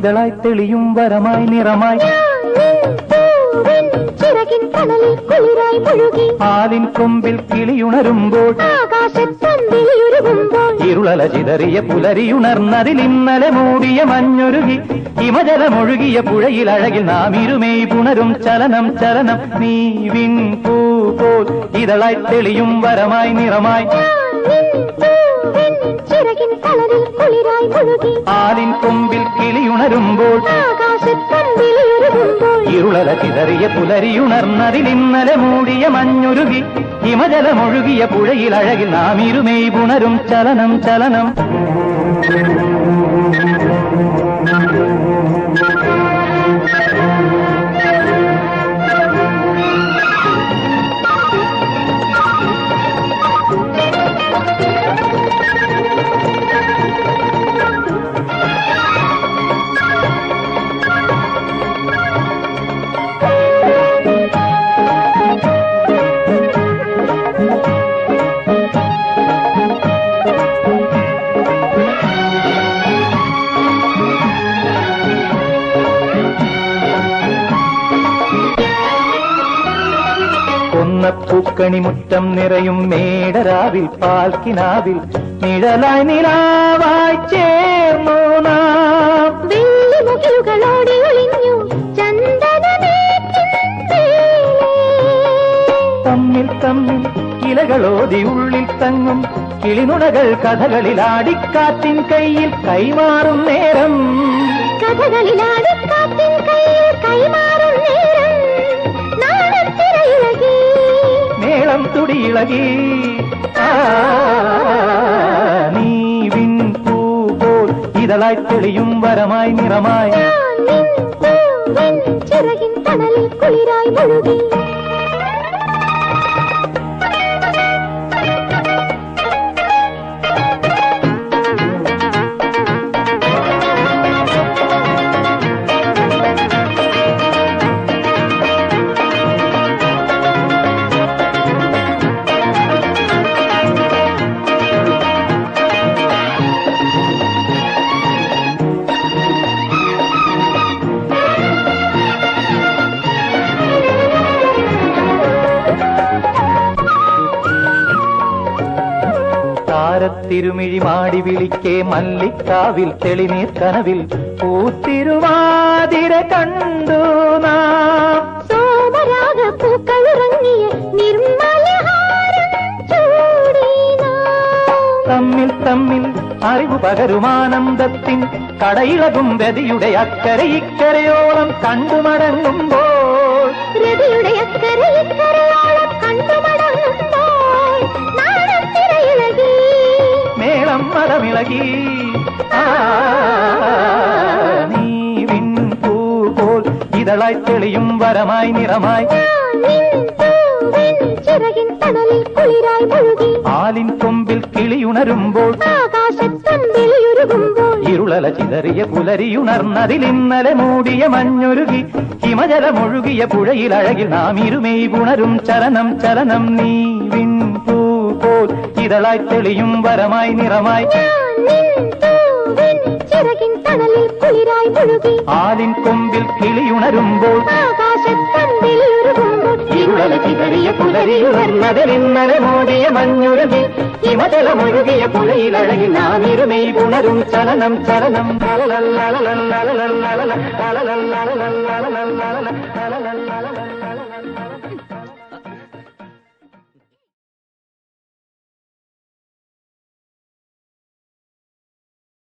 ഇതളായി തെളിയും വരമായി നിറമായി ചിറകിൻ കടലിൽ കുളിരായി മുഴുകി ആലിൻ കൊമ്പിൽ കിളിയുണരുമ്പോൾ ആകാശത്തമ്പിളിയുരുകുമ്പോൾ ഇരുളല ചിതറിയ പുലരിയുണർന്നതിൽ ഇന്നലെ മൂടിയ മഞ്ഞൊരുകി ഹിമജലമൊഴുകിയ പുഴയിൽ അഴകിൽ നാം ഇരുമേയ് പുണരും ചലനം ചലനം നീ വിൻ പൂ പോൽ ഇതളായി തെളിയും വരമായി നിറമായി ചിറകിൻ കടലിൽ കുളിരായി മുഴുകി ആലിൻ കൊമ്പിൽ കിളിയുണരുമ്പോൾ ആകാശത്തമ്പിളിയുരുകുമ്പോൾ ഇരുളല ചിതറിയ പുലരിയുണർന്നതിൽ ഇന്നലെ മൂടിയ മഞ്ഞൊരുകി ഹിമജലമൊഴുകിയ പുഴയിൽ അഴകിൽ നാം ഇരുമേയ് പുണരും ചലനം ചലനം പൂക്കണി മുറ്റം നിറയും മേടരാവിൽ പാൽക്കിനാവിൽ നിഴലായി നിലാവായി ചേർന്നു നാം വെള്ളിമുകിലുകളോടെ ഒളിഞ്ഞു തമ്മിൽ തമ്മിൽ ഇലകളോതി ഉള്ളിൽ തങ്ങും കിളിനുണകൾ കഥകളിലാടിക്കാറ്റിൻ കയ്യിൽ കൈമാറും നേരം കഥകളിലാടിക്കാറ്റിൻ കയ്യിൽ കൈമാറും നേരം നാണത്തിരയിളകി മേളം തുടിയിളകി നീ വിൻ പൂ പോൽ ഇതളായി തെളിയും വരമായി നിറമായി ചിറകിൻ കടലിൽ കുളിരായി മുഴുകി തിരുമിഴി മാടി വിളിക്കേ മല്ലിക്കാവിൽ തെളിനീർ കനവിൽ പൂത്തിരുവാതിര കണ്ടു നാം സോമരാഗ പൂക്കളുറങ്ങിയ നിർമ്മലഹാരം ചൂടി തമ്മിൽ തമ്മിൽ അറിവ് പകരുമാനന്ദത്തിൻ കടയിളകും രതിയുടെ അക്കരെ ഇക്കരയോളം കണ്ടുമടങ്ങുമ്പോൾ രതിയുടെ അക്കരെ ഇക്കരയോളം കണ്ടുമടങ്ങുമ്പോൾ നാണത്തിരയിളകി മേളം മരമിളകി നീ വിൻ പൂ പോൽ ഇതളായി തെളിയും വരമായി നിറമായി ചിറകിൻ കടലിൽ കുളിരായി മുഴുകി ആലിൻ കൊമ്പിൽ കിളിയുണരുമ്പോൾ ആകാശത്തമ്പിളിയുരുകുമ്പോൾ ഇരുളല ചിതറിയ പുലരിയുണർന്നതിൽ ഇന്നലെ മൂടിയ മഞ്ഞൊരുകി ഹിമജലമൊഴുകിയ പുഴയിൽ അഴകിൽ നാം ഇരുമേയ് പുണരും ചലനം ചലനം നീ വിൻ പൂ പോൽ ഇതളായി തെളിയും വരമായി നിറമായി ചിറകിൻ കടലിൽ കുളിരായി മുഴുകി ആലിൻ കൊമ്പിൽ കിളിയുണരുമ്പോൾ ആകാശത്തമ്പിളിയുരുകുമ്പോൾ ഇരുളല ചിതറിയ പുലരിയുണർന്നതിൽ ഇന്നലെ മൂടിയ മഞ്ഞുരുകി ഹിമജലമൊഴുകിയ പുഴയിൽ അഴകിൽ നാം ഇരുമേയ് പുണരും ചലനം ചലനം